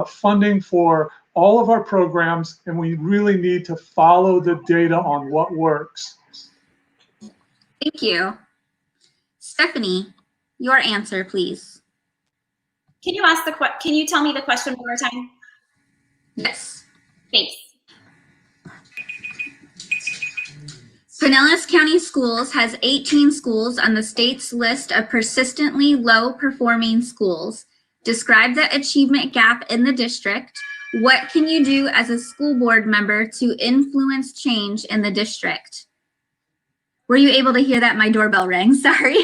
funding for all of our programs, and we really need to follow the data on what works. Thank you. Stephanie, your answer, please. Can you tell me the question one more time? Yes. Thanks. Pinellas County Schools has 18 schools on the state's list of persistently low performing schools. Describe the achievement gap in the district. What can you do as a school board member to influence change in the district? Were you able to hear that? My doorbell rang, sorry.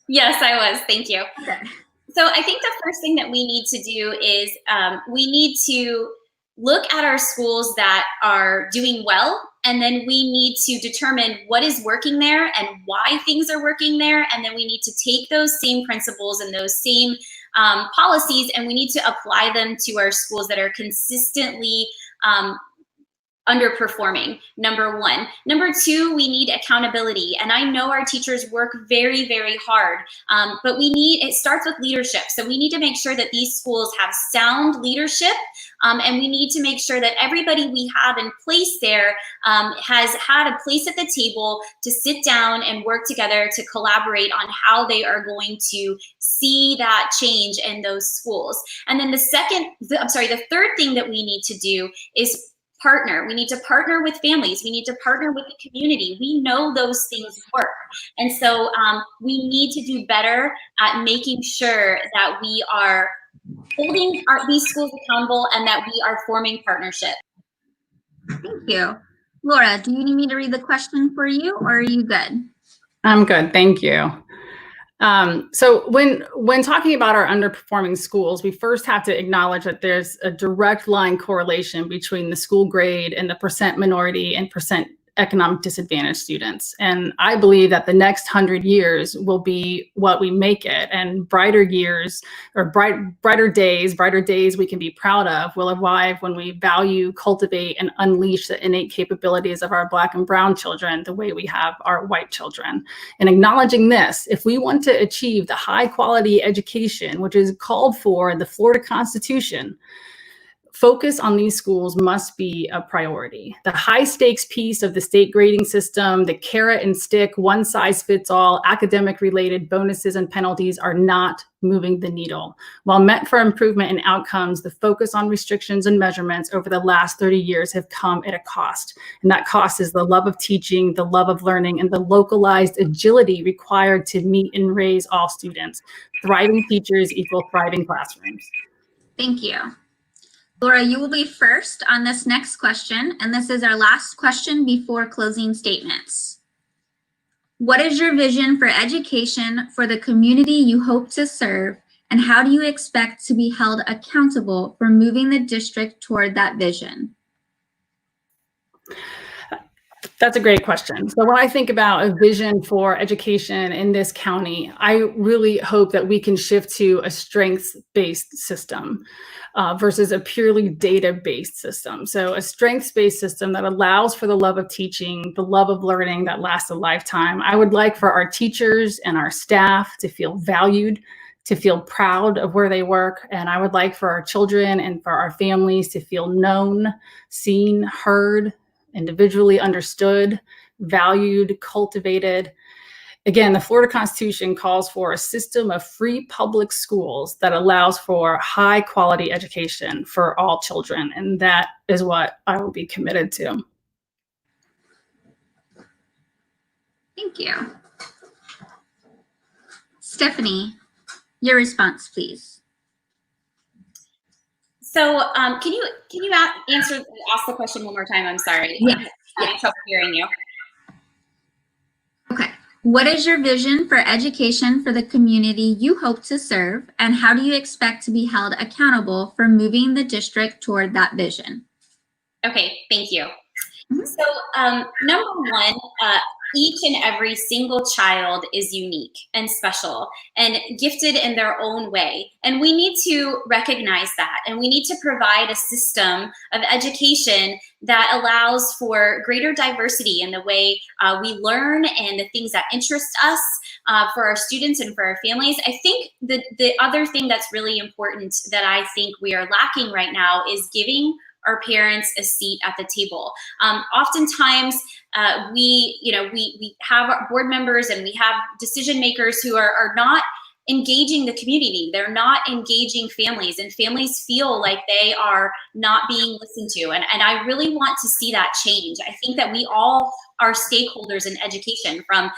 Yes, I was, thank you. Okay. So I think the first thing that we need to do is we need to look at our schools that are doing well, and then we need to determine what is working there and why things are working there, and then we need to take those same principles and those same policies, and we need to apply them to our schools that are consistently underperforming, number one. Number two, we need accountability. And I know our teachers work very, very hard, but it starts with leadership. So we need to make sure that these schools have sound leadership, and we need to make sure that everybody we have in place there has had a place at the table to sit down and work together to collaborate on how they are going to see that change in those schools. And then the third thing that we need to do is partner. We need to partner with families. We need to partner with the community. We know those things work. And so we need to do better at making sure that we are holding these schools accountable and that we are forming partnership. Thank you. Laura, do you need me to read the question for you, or are you good? I'm good, thank you. So when talking about our underperforming schools, we first have to acknowledge that there's a direct line correlation between the school grade and the percent minority and percent economic disadvantaged students. And I believe that the next 100 years will be what we make it, and brighter years or brighter days we can be proud of will arrive when we value, cultivate, and unleash the innate capabilities of our Black and Brown children the way we have our white children. And acknowledging this, if we want to achieve the high quality education, which is called for in the Florida Constitution, focus on these schools must be a priority. The high stakes piece of the state grading system, the carrot and stick, one size fits all, academic related bonuses and penalties are not moving the needle. While meant for improvement in outcomes, the focus on restrictions and measurements over the last 30 years have come at a cost. And that cost is the love of teaching, the love of learning, and the localized agility required to meet and raise all students. Thriving teachers equal thriving classrooms. Thank you. Laura, you will be first on this next question, and this is our last question before closing statements. What is your vision for education for the community you hope to serve, and how do you expect to be held accountable for moving the district toward that vision? That's a great question. So when I think about a vision for education in this county, I really hope that we can shift to a strengths-based system versus a purely data-based system. So a strengths-based system that allows for the love of teaching, the love of learning that lasts a lifetime. I would like for our teachers and our staff to feel valued, to feel proud of where they work. And I would like for our children and for our families to feel known, seen, heard, individually understood, valued, cultivated. Again, the Florida Constitution calls for a system of free public schools that allows for high quality education for all children. And that is what I will be committed to. Thank you. Stephanie, your response, please. So can you ask the question one more time? I'm sorry. Yes. I'm having trouble hearing you. Okay. What is your vision for education for the community you hope to serve, and how do you expect to be held accountable for moving the district toward that vision? Okay, thank you. Mhm. So number one, each and every single child is unique and special and gifted in their own way. And we need to recognize that. And we need to provide a system of education that allows for greater diversity in the way we learn and the things that interest us for our students and for our families. I think the other thing that's really important that I think we are lacking right now is giving our parents a seat at the table. Oftentimes, we have our board members and we have decision makers who are not engaging the community. They're not engaging families, and families feel like they are not being listened to. And I really want to see that change. I think that we all are stakeholders in education, from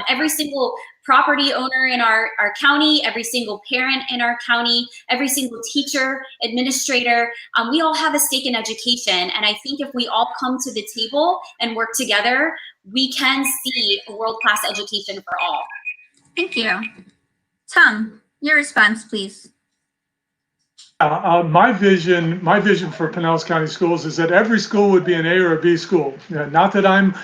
every single property owner in our county, every single parent in our county, every single teacher, administrator. We all have a stake in education. And I think if we all come to the table and work together, we can see a world-class education for all. Thank you. Tom, your response, please. My vision for Pinellas County Schools is that every school would be an A or a B school. Not that I'm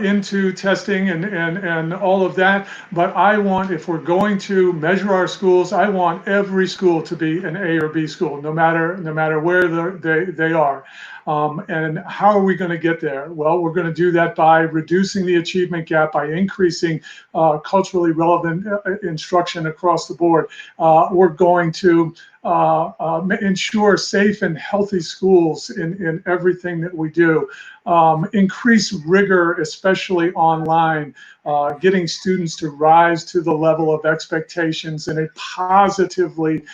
into testing and all of that, but I want, if we're going to measure our schools, I want every school to be an A or B school, no matter where they are. And how are we going to get there? Well, we're going to do that by reducing the achievement gap, by increasing culturally relevant instruction across the board. We're going to ensure safe and healthy schools in everything that we do. Increase rigor, especially online, getting students to rise to the level of expectations in a positively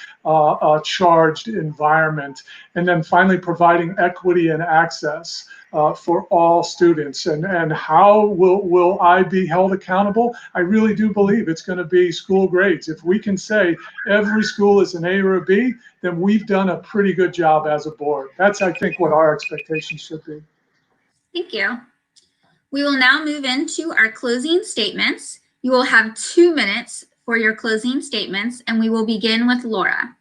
charged environment. And then finally, providing equity and access for all students. And how will I be held accountable? I really do believe it's going to be school grades. If we can say every school is an A or a B, then we've done a pretty good job as a board. That's, I think, what our expectations should be. Thank you. We will now move into our closing statements. You will have 2 minutes for your closing statements, and we will begin with Laura.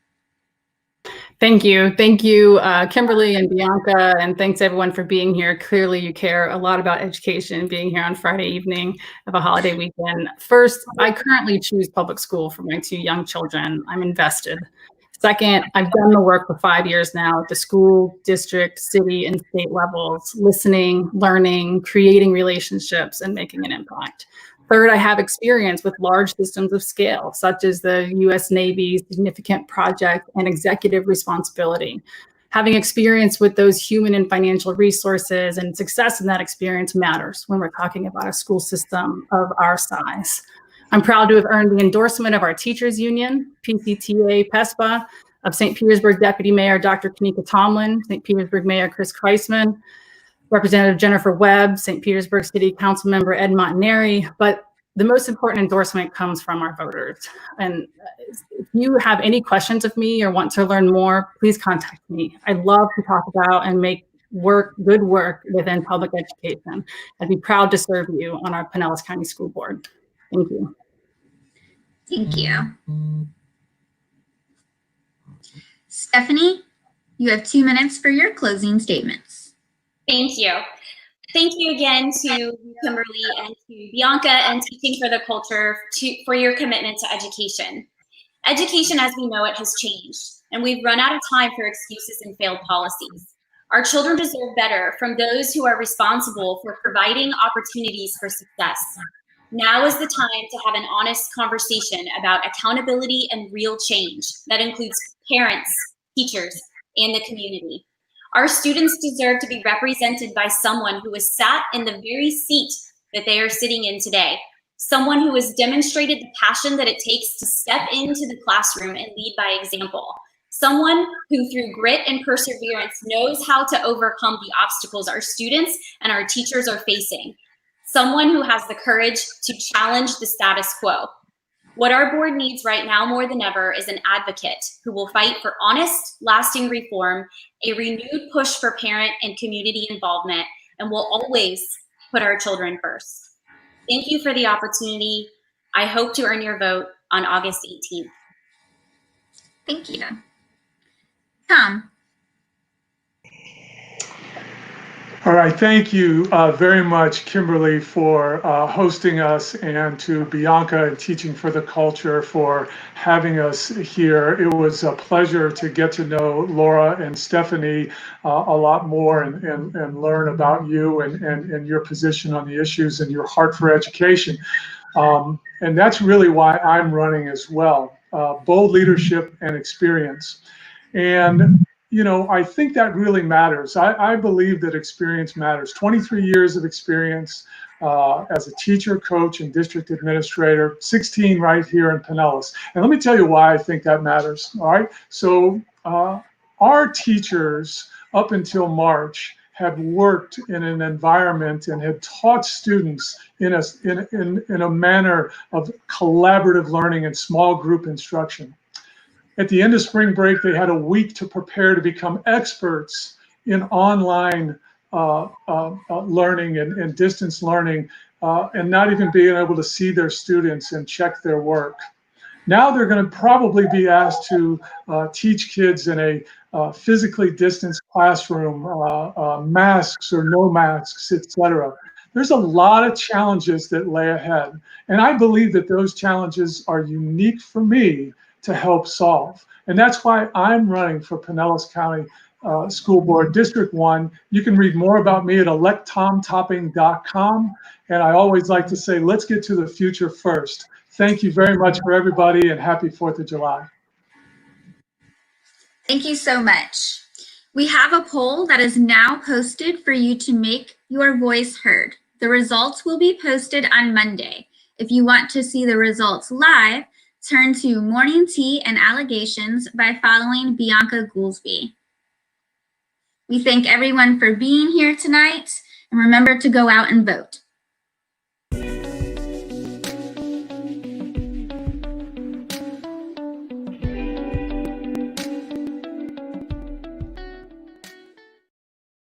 Thank you. Thank you, Kimberly and Bianca, and thanks everyone for being here. Clearly you care a lot about education, being here on Friday evening of a holiday weekend. First, I currently choose public school for my 2 young children. I'm invested. Second, I've done the work for 5 years now at the school, district, city, and state levels, listening, learning, creating relationships, and making an impact. Third, I have experience with large systems of scale, such as the U.S. Navy's significant project and executive responsibility. Having experience with those human and financial resources and success in that experience matters when we're talking about a school system of our size. I'm proud to have earned the endorsement of our teachers union, PCTA PESPA, of St. Petersburg Deputy Mayor Dr. Kanika Tomlin, St. Petersburg Mayor Chris Kreisman, Representative Jennifer Webb, St. Petersburg City Council Member Ed Montanari, but the most important endorsement comes from our voters. And if you have any questions of me or want to learn more, please contact me. I love to talk about and make good work within public education. I'd be proud to serve you on our Pinellas County School Board. Thank you. Thank you. Stephanie, you have 2 minutes for your closing statements. Thank you. Thank you again to Kimberly and to Bianca and Teaching for the Culture for your commitment to education. Education as we know it has changed, and we've run out of time for excuses and failed policies. Our children deserve better from those who are responsible for providing opportunities for success. Now is the time to have an honest conversation about accountability and real change that includes parents, teachers, and the community. Our students deserve to be represented by someone who has sat in the very seat that they are sitting in today, someone who has demonstrated the passion that it takes to step into the classroom and lead by example, someone who through grit and perseverance knows how to overcome the obstacles our students and our teachers are facing, someone who has the courage to challenge the status quo. What our board needs right now more than ever is an advocate who will fight for honest, lasting reform, a renewed push for parent and community involvement, and will always put our children first. Thank you for the opportunity. I hope to earn your vote on August 18th. Thank you. Tom. All right, thank you very much, Kimberly, for hosting us, and to Bianca and Teaching for the Culture for having us here. It was a pleasure to get to know Laura and Stephanie a lot more and learn about you and your position on the issues and your heart for education. And that's really why I'm running as well. Bold leadership and experience. And you know, I think that really matters. I believe that experience matters. 23 years of experience as a teacher, coach, and district administrator, 16 right here in Pinellas. And let me tell you why I think that matters. All right. So our teachers up until March had worked in an environment and had taught students in a manner of collaborative learning and small group instruction. At the end of spring break, they had a week to prepare to become experts in online learning and distance learning, and not even being able to see their students and check their work. Now they're going to probably be asked to teach kids in a physically distanced classroom, masks or no masks, etc. There's a lot of challenges that lay ahead. And I believe that those challenges are unique for me to help solve. And that's why I'm running for Pinellas County School Board District 1. You can read more about me at electtomtopping.com. And I always like to say, let's get to the future first. Thank you very much for everybody, and happy 4th of July. Thank you so much. We have a poll that is now posted for you to make your voice heard. The results will be posted on Monday. If you want to see the results live, turn to Morning Tea and Allegations by following Bianca Goolsby. We thank everyone for being here tonight, and remember to go out and vote.